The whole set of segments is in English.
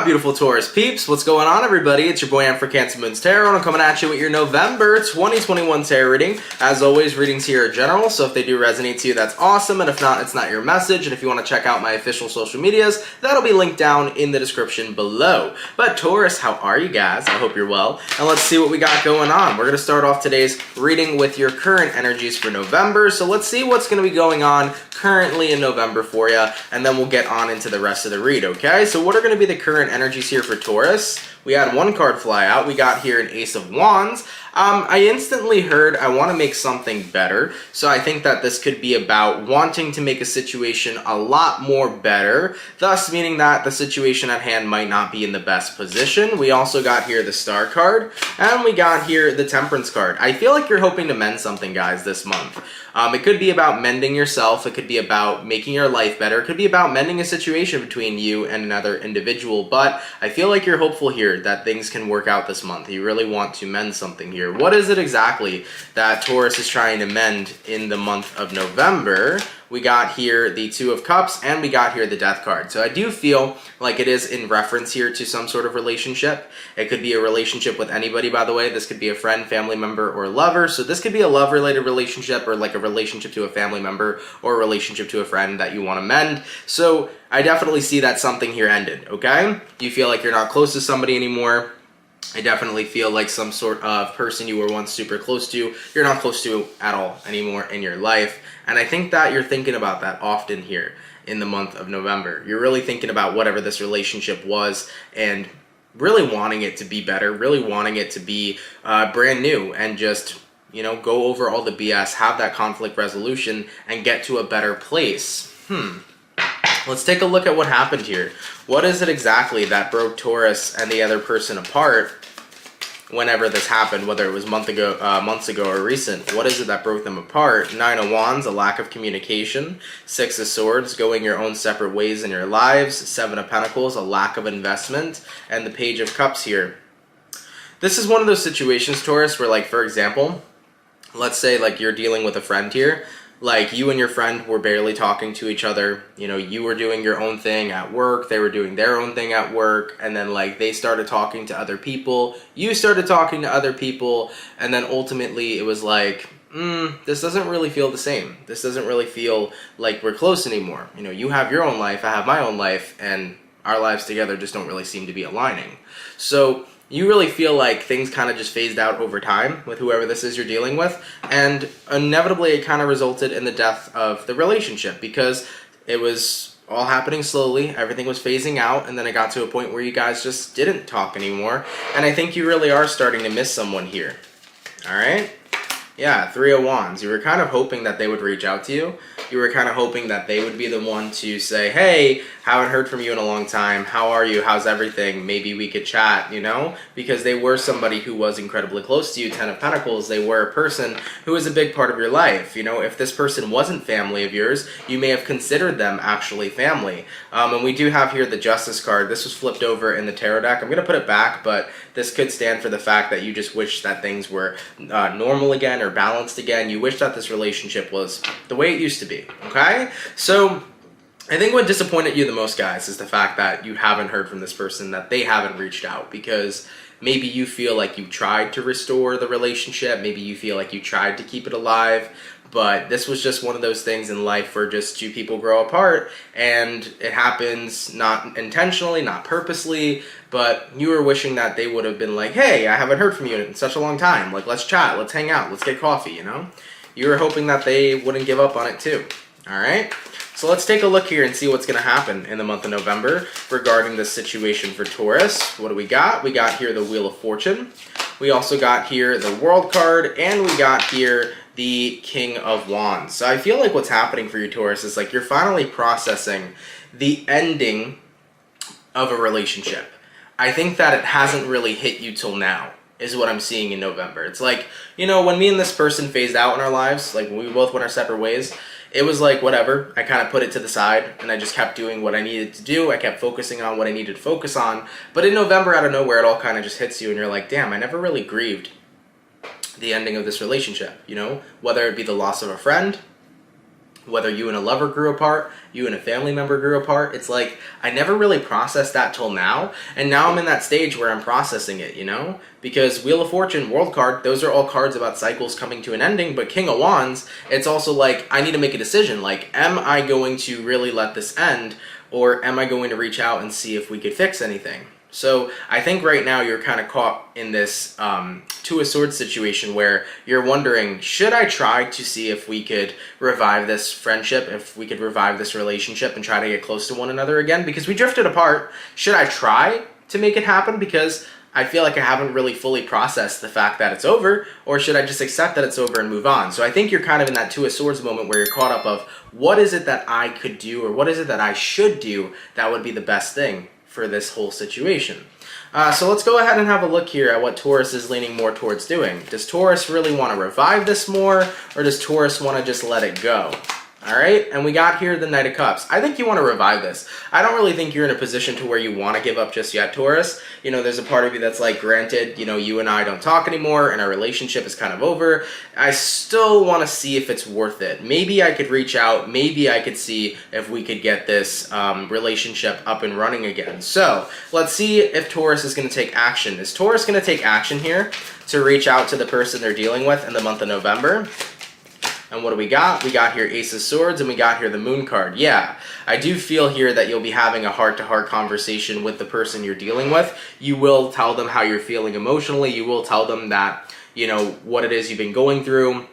Beautiful Taurus peeps, what's going on everybody? It's your boy Am for CancerMoonsTarot, and I'm coming at you with your November 2021 tarot reading. As always, readings here are general, so if they do resonate to you, that's awesome, and if not, it's not your message. And if you want to check out my official social medias, that'll be linked down in the description below. But Taurus, how are you guys? I hope you're well, and let's see what we got going on. We're going to start off today's reading with your current energies for November, so let's see what's going to be going on currently in November for you, and then we'll get on into the rest of the read, okay? So what are going to be the current energies here for Taurus? We had one card fly out. We got here an Ace of Wands. I instantly heard I want to make something better. So I think that this could be about wanting to make a situation a lot more better, thus meaning that the situation at hand might not be in the best position. We also got here the Star card, and we got here the Temperance card. I feel like you're hoping to mend something, guys, this month. It could be about mending yourself. It could be about making your life better. It could be about mending a situation between you and another individual. But I feel like you're hopeful here that things can work out this month. You really want to mend something here. What is it exactly that Taurus is trying to mend in the month of November? We got here the Two of Cups, and we got here the Death card. So I do feel like it is in reference here to some sort of relationship. It could be a relationship with anybody, by the way. This could be a friend, family member, or lover. So this could be a love-related relationship, or like a relationship to a family member, or a relationship to a friend that you want to mend. So I definitely see that something here ended, okay? You feel like you're not close to somebody anymore. I definitely feel like some sort of person you were once super close to, you're not close to at all anymore in your life. And I think that you're thinking about that often here in the month of November. You're really thinking about whatever this relationship was and really wanting it to be better, really wanting it to be brand new, and just, you know, go over all the BS, have that conflict resolution, and get to a better place. Let's take a look at what happened here. What is it exactly that broke Taurus and the other person apart whenever this happened, whether it was months ago or recent? What is it that broke them apart? Nine of Wands, a lack of communication. Six of Swords, going your own separate ways in your lives. Seven of Pentacles, a lack of investment. And the Page of Cups here. This is one of those situations, Taurus, where, like, for example, let's say like you're dealing with a friend here. Like, you and your friend were barely talking to each other. You know, you were doing your own thing at work, they were doing their own thing at work, and then like they started talking to other people, you started talking to other people, and then ultimately it was like, this doesn't really feel the same. This doesn't really feel like we're close anymore. You know, you have your own life, I have my own life, and our lives together just don't really seem to be aligning. So you really feel like things kind of just phased out over time with whoever this is you're dealing with, and inevitably it kind of resulted in the death of the relationship because it was all happening slowly, everything was phasing out, and then it got to a point where you guys just didn't talk anymore, and I think you really are starting to miss someone here. Alright? Yeah, Three of Wands. You were kind of hoping that they would reach out to you. You were kind of hoping that they would be the one to say, hey, haven't heard from you in a long time. How are you? How's everything? Maybe we could chat, you know? Because they were somebody who was incredibly close to you. Ten of Pentacles, they were a person who was a big part of your life. You know, if this person wasn't family of yours, you may have considered them actually family. And we do have here the Justice card. This was flipped over in the tarot deck. I'm going to put it back, but this could stand for the fact that you just wish that things were normal again or balanced again. You wish that this relationship was the way it used to be, okay? So I think what disappointed you the most, guys, is the fact that you haven't heard from this person, that they haven't reached out, because maybe you feel like you tried to restore the relationship, maybe you feel like you tried to keep it alive, but this was just one of those things in life where just two people grow apart, and it happens not intentionally, not purposely, but you were wishing that they would have been like, hey, I haven't heard from you in such a long time, like, let's chat, let's hang out, let's get coffee, you know? You were hoping that they wouldn't give up on it too, alright? So let's take a look here and see what's going to happen in the month of November regarding this situation for Taurus. What do we got? We got here the Wheel of Fortune. We also got here the World card, and we got here the King of Wands. So I feel like what's happening for you, Taurus, is like you're finally processing the ending of a relationship. I think that it hasn't really hit you till now, is what I'm seeing in November. It's like, you know, when me and this person phased out in our lives, like when we both went our separate ways, it was like, whatever, I kind of put it to the side and I just kept doing what I needed to do. I kept focusing on what I needed to focus on. But in November, out of nowhere, it all kind of just hits you and you're like, damn, I never really grieved the ending of this relationship, you know, whether it be the loss of a friend, whether you and a lover grew apart, you and a family member grew apart. It's like, I never really processed that till now. And now I'm in that stage where I'm processing it, you know? Because Wheel of Fortune, World card, those are all cards about cycles coming to an ending. But King of Wands, it's also like, I need to make a decision. Like, am I going to really let this end? Or am I going to reach out and see if we could fix anything? So I think right now you're kind of caught in this Two of Swords situation where you're wondering, should I try to see if we could revive this friendship, if we could revive this relationship and try to get close to one another again? Because we drifted apart. Should I try to make it happen? Because I feel like I haven't really fully processed the fact that it's over, or should I just accept that it's over and move on? So I think you're kind of in that Two of Swords moment where you're caught up of, what is it that I could do, or what is it that I should do that would be the best thing for this whole situation. So let's go ahead and have a look here at what Taurus is leaning more towards doing. Does Taurus really want to revive this more, or does Taurus want to just let it go? All right, and we got here the Knight of Cups. I think you want to revive this. I don't really think you're in a position to where you want to give up just yet, Taurus. You know, there's a part of you that's like, granted, you know, you and I don't talk anymore and our relationship is kind of over. I still want to see if it's worth it. Maybe I could reach out. Maybe I could see if we could get this relationship up and running again. So let's see if Taurus is going to take action. Is Taurus going to take action here to reach out to the person they're dealing with in the month of November? And what do we got? We got here Ace of Swords, and we got here the Moon card. Yeah, I do feel here that you'll be having a heart-to-heart conversation with the person you're dealing with. You will tell them how you're feeling emotionally. You will tell them that, you know, what it is you've been going through,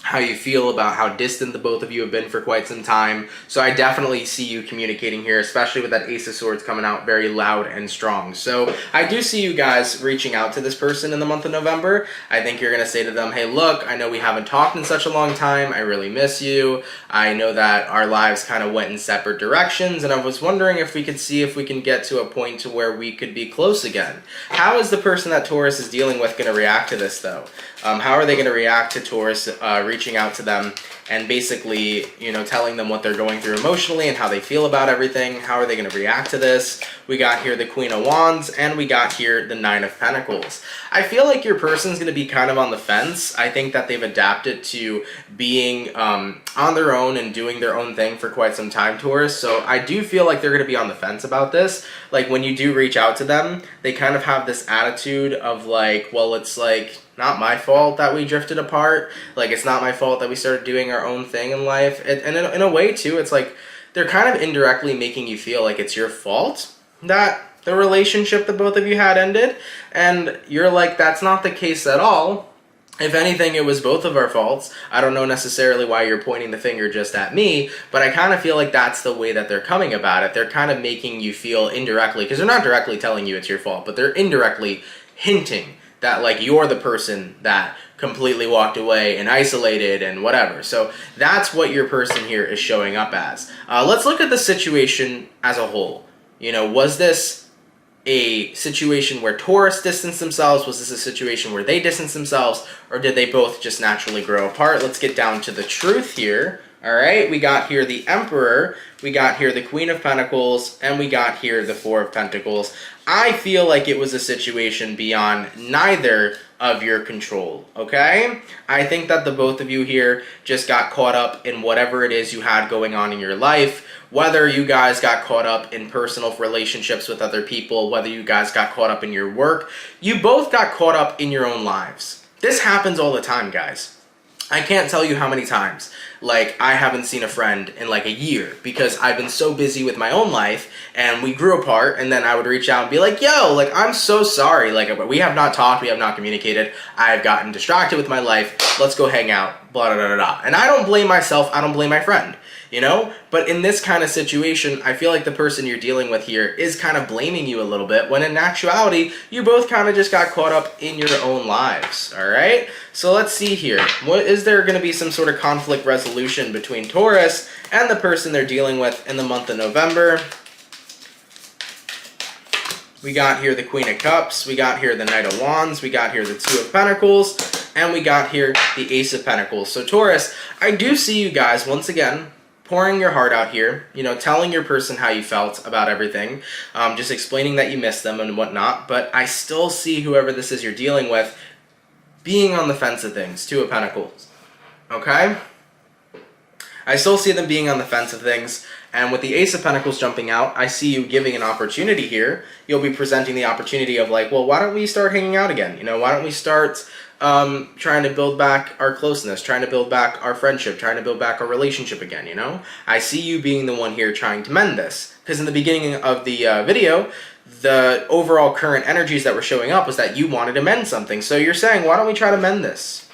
how you feel about how distant the both of you have been for quite some time. So I definitely see you communicating here, especially with that Ace of Swords coming out very loud and strong. So I do see you guys reaching out to this person in the month of November. I think you're going to say to them, hey, look, I know we haven't talked in such a long time. I really miss you. I know that our lives kind of went in separate directions, and I was wondering if we could see if we can get to a point to where we could be close again. How is the person that Taurus is dealing with going to react to this, though? How are they going to react to Taurus reaching out to them and basically, you know, telling them what they're going through emotionally and how they feel about everything? How are they going to react to this? We got here the Queen of Wands, and we got here the Nine of Pentacles. I feel like your person's going to be kind of on the fence. I think that they've adapted to being on their own and doing their own thing for quite some time, Taurus. So I do feel like they're going to be on the fence about this. Like, when you do reach out to them, they kind of have this attitude of like, well, it's like not my fault that we drifted apart. Like, it's not my fault that we started doing our own thing in life. And in a way, too, it's like they're kind of indirectly making you feel like it's your fault that the relationship that both of you had ended. And you're like, that's not the case at all. If anything, it was both of our faults. I don't know necessarily why you're pointing the finger just at me, but I kind of feel like that's the way that they're coming about it. They're kind of making you feel indirectly, because they're not directly telling you it's your fault, but they're indirectly hinting that like you're the person that completely walked away and isolated and whatever. So that's what your person here is showing up as. Let's look at the situation as a whole. You know, was this a situation where Taurus distanced themselves? Was this a situation where they distanced themselves? Or did they both just naturally grow apart? Let's get down to the truth here. All right, we got here the Emperor, we got here the Queen of Pentacles, and we got here the Four of Pentacles. I feel like it was a situation beyond neither of your control, okay? I think that the both of you here just got caught up in whatever it is you had going on in your life, whether you guys got caught up in personal relationships with other people, whether you guys got caught up in your work, you both got caught up in your own lives. This happens all the time, guys. I can't tell you how many times, like, I haven't seen a friend in like a year because I've been so busy with my own life and we grew apart, and then I would reach out and be like, yo, like, I'm so sorry. Like, we have not talked, we have not communicated. I've gotten distracted with my life. Let's go hang out, blah, blah, blah, blah. And I don't blame myself. I don't blame my friend, you know? But in this kind of situation, I feel like the person you're dealing with here is kind of blaming you a little bit, when in actuality, you both kind of just got caught up in your own lives, all right? So let's see here. Is there going to be some sort of conflict resolution between Taurus and the person they're dealing with in the month of November? We got here the Queen of Cups. We got here the Knight of Wands. We got here the Two of Pentacles. And we got here the Ace of Pentacles. So Taurus, I do see you guys, once again, pouring your heart out here, you know, telling your person how you felt about everything, just explaining that you miss them and whatnot, but I still see whoever this is you're dealing with being on the fence of things. Two of Pentacles, okay? I still see them being on the fence of things, and with the Ace of Pentacles jumping out, I see you giving an opportunity here. You'll be presenting the opportunity of like, well, why don't we start hanging out again? You know, why don't we start trying to build back our closeness, trying to build back our friendship, trying to build back our relationship again, you know? I see you being the one here trying to mend this. Because in the beginning of the video, the overall current energies that were showing up was that you wanted to mend something. So you're saying, why don't we try to mend this?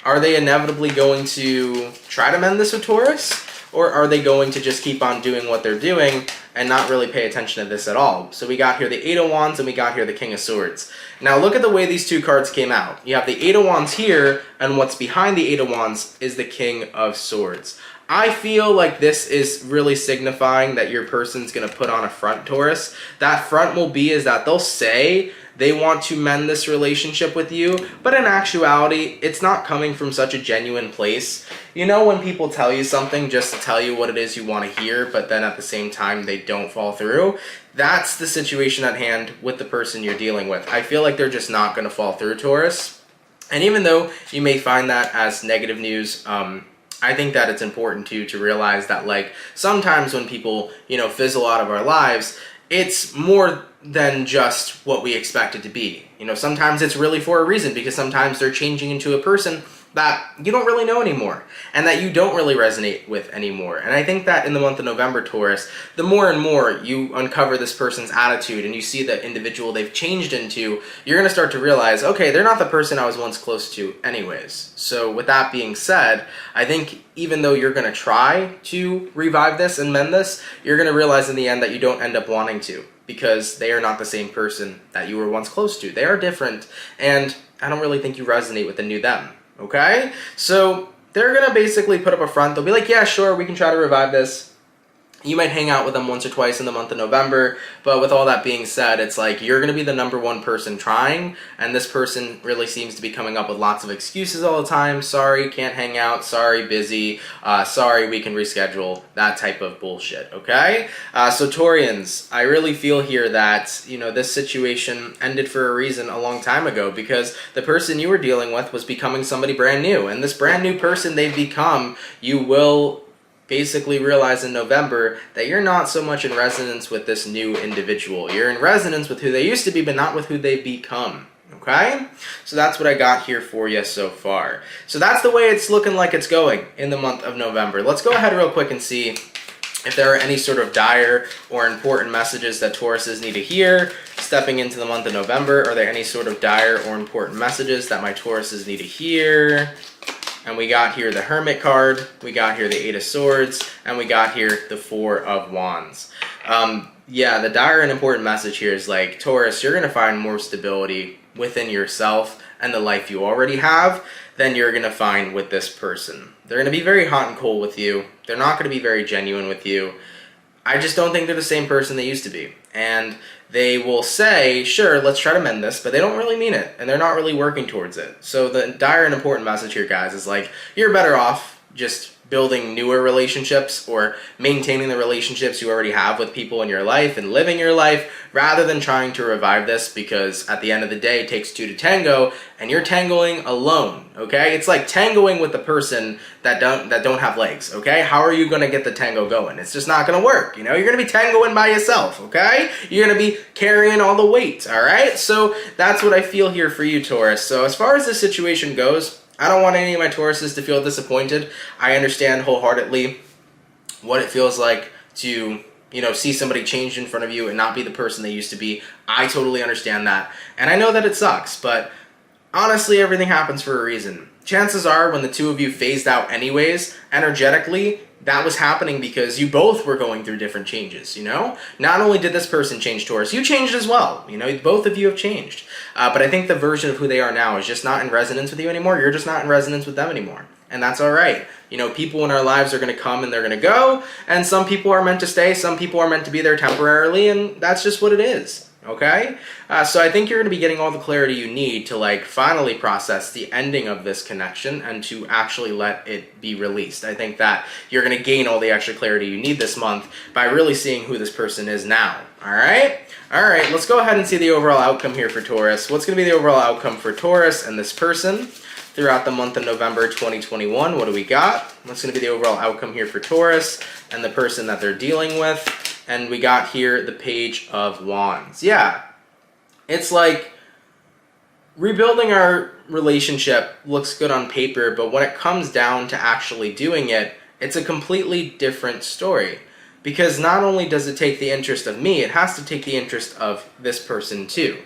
Are they inevitably going to try to mend this with Taurus? Or are they going to just keep on doing what they're doing and not really pay attention to this at all? So we got here the Eight of Wands and we got here the King of Swords. Now look at the way these two cards came out. You have the Eight of Wands here, and what's behind the Eight of Wands is the King of Swords. I feel like this is really signifying that your person's going to put on a front, Taurus. That front will be is that they'll say they want to mend this relationship with you, but in actuality, it's not coming from such a genuine place. You know when people tell you something just to tell you what it is you want to hear, but then at the same time they don't follow through? That's the situation at hand with the person you're dealing with. I feel like they're just not going to fall through, Taurus. And even though you may find that as negative news, I think that it's important to realize that, like, sometimes when people, you know, fizzle out of our lives, it's more than just what we expect it to be. You know, sometimes it's really for a reason, because sometimes they're changing into a person that you don't really know anymore and that you don't really resonate with anymore. And I think that in the month of November, Taurus, the more and more you uncover this person's attitude and you see the individual they've changed into, you're going to start to realize, okay, they're not the person I was once close to anyways. So with that being said, I think even though you're going to try to revive this and mend this, you're going to realize in the end that you don't end up wanting to, because they are not the same person that you were once close to. They are different, and I don't really think you resonate with the new them. Okay? So they're going to basically put up a front. They'll be like, yeah, sure, we can try to revive this. You might hang out with them once or twice in the month of November, but with all that being said, it's like you're going to be the number one person trying, and this person really seems to be coming up with lots of excuses all the time. Sorry, can't hang out. Sorry, busy. Sorry, we can reschedule. That type of bullshit, okay? So Taurians, I really feel here that, you know, this situation ended for a reason a long time ago, because the person you were dealing with was becoming somebody brand new, and this brand new person they've become, you will basically realize in November that you're not so much in resonance with this new individual. You're in resonance with who they used to be, but not with who they've become. Okay? So that's what I got here for you so far. So that's the way it's looking like it's going in the month of November. Let's go ahead real quick and see if there are any sort of dire or important messages that Tauruses need to hear stepping into the month of November. Are there any sort of dire or important messages that my Tauruses need to hear? And we got here the Hermit card, we got here the Eight of Swords, and we got here the Four of Wands. Yeah, the dire and important message here is like, Taurus, you're going to find more stability within yourself and the life you already have than you're going to find with this person. They're going to be very hot and cold with you. They're not going to be very genuine with you. I just don't think they're the same person they used to be. And they will say, sure, let's try to mend this, but they don't really mean it, and they're not really working towards it. So the dire and important message here, guys, is like, you're better off just building newer relationships or maintaining the relationships you already have with people in your life and living your life, rather than trying to revive this, because at the end of the day, it takes two to tango, and you're tangoing alone, okay? It's like tangoing with the person that don't have legs, okay? How are you going to get the tango going? It's just not going to work, you know? You're going to be tangoing by yourself, okay? You're going to be carrying all the weight, all right? So that's what I feel here for you, Taurus. So as far as this situation goes, I don't want any of my Tauruses to feel disappointed. I understand wholeheartedly what it feels like to, you know, see somebody change in front of you and not be the person they used to be. I totally understand that. And I know that it sucks, but honestly, everything happens for a reason. Chances are when the two of you phased out anyways, energetically, that was happening because you both were going through different changes, you know? Not only did this person change, Taurus, you changed as well. You know, both of you have changed. But I think the version of who they are now is just not in resonance with you anymore. You're just not in resonance with them anymore. And that's all right. You know, people in our lives are going to come and they're going to go. And some people are meant to stay. Some people are meant to be there temporarily. And that's just what it is. Okay? So I think you're going to be getting all the clarity you need to like finally process the ending of this connection and to actually let it be released. I think that you're going to gain all the extra clarity you need this month by really seeing who this person is now. All right? All right, let's go ahead and see the overall outcome here for Taurus. What's going to be the overall outcome for Taurus and this person throughout the month of November 2021? What do we got? What's going to be the overall outcome here for Taurus and the person that they're dealing with? And we got here the Page of Wands. Yeah, it's like rebuilding our relationship looks good on paper, but when it comes down to actually doing it, it's a completely different story. Because not only does it take the interest of me, it has to take the interest of this person too.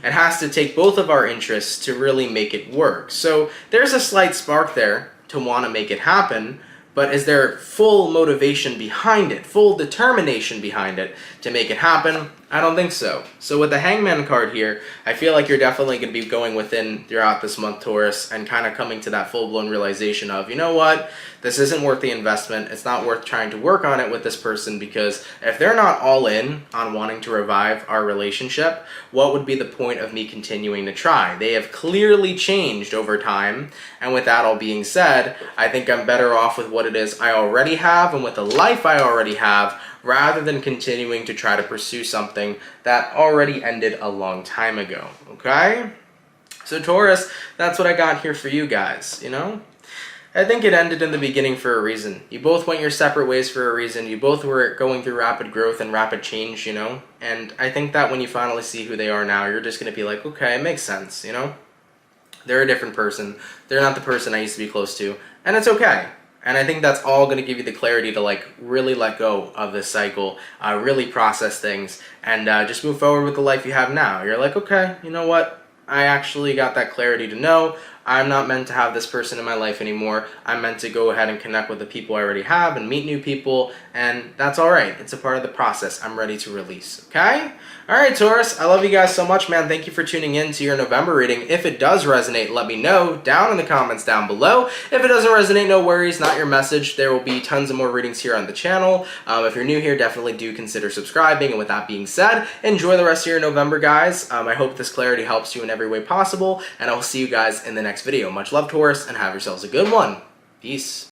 It has to take both of our interests to really make it work. So there's a slight spark there to want to make it happen, but is there full motivation behind it, full determination behind it to make it happen? I don't think so. So with the Hangman card here, I feel like you're definitely going to be going within throughout this month, Taurus, and kind of coming to that full-blown realization of, you know what, this isn't worth the investment. It's not worth trying to work on it with this person, because if they're not all in on wanting to revive our relationship, what would be the point of me continuing to try? They have clearly changed over time, and with that all being said, I think I'm better off with what it is I already have and with the life I already have, rather than continuing to try to pursue something that already ended a long time ago, okay? So Taurus, that's what I got here for you guys, you know? I think it ended in the beginning for a reason. You both went your separate ways for a reason. You both were going through rapid growth and rapid change, you know? And I think that when you finally see who they are now, you're just going to be like, okay, it makes sense, you know? They're a different person. They're not the person I used to be close to. And it's okay. And I think that's all going to give you the clarity to like really let go of this cycle, really process things, and just move forward with the life you have now. You're like, okay, you know what? I actually got that clarity to know I'm not meant to have this person in my life anymore. I'm meant to go ahead and connect with the people I already have and meet new people, and that's all right. It's a part of the process. I'm ready to release, okay? All right, Taurus, I love you guys so much, man. Thank you for tuning in to your November reading. If it does resonate, let me know down in the comments down below. If it doesn't resonate, no worries, not your message. There will be tons of more readings here on the channel. If you're new here, definitely do consider subscribing. And with that being said, enjoy the rest of your November, guys. I hope this clarity helps you in every way possible, and I'll see you guys in the next video. Much love, Taurus, and have yourselves a good one. Peace.